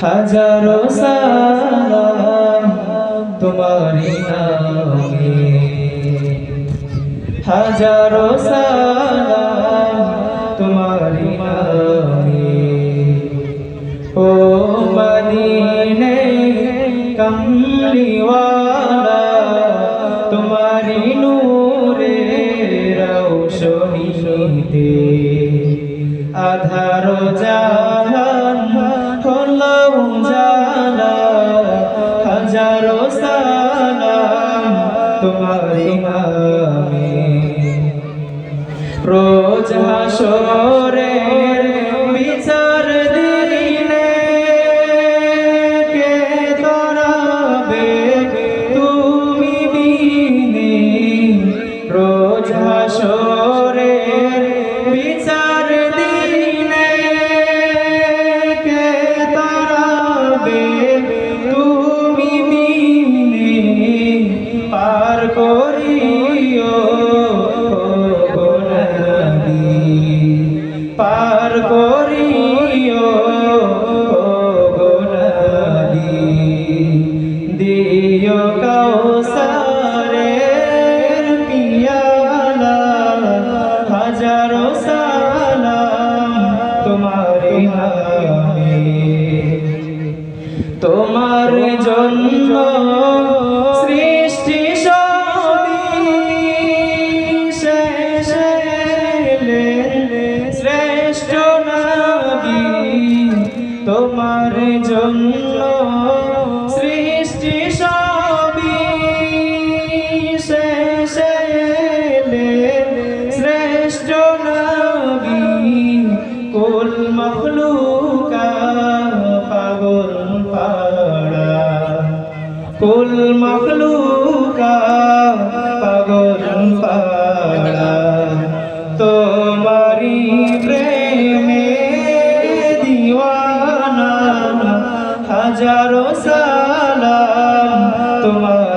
হাজারো সালাম তোমারি নামে, হাজারো সালাম তোমারি নামে। ও মদিনে কমলিওয়ালা, তোমারি নূরে রৌশনীতে আধারো জাহান হলো উজালা। হাজারো সালাম তোমারি নামে। রোজ হাসরের বিচার দিনে কে তরাবে তুমি বিনে। রোজ হাসরের বিচার দিনে কে তরাবে তুমি বিনে। পার করিও পার করিও নবী, দিও কাউসারের পিয়ালা। হাজারো সালাম তোমারি নামে। তোমার জন্য সৃষ্টি সবই শেষে শ্রেষ্ঠ নবী। তোমার জন্য সৃষ্টি সবই শেষে শ্রেষ্ঠ নবী। কুল মখলুকা পাগল পাড়া, কুল মখলুকা পাগল পাড়া। তোমারি প্রেমে দিওয়ানা, হাজারো সালাম তোমার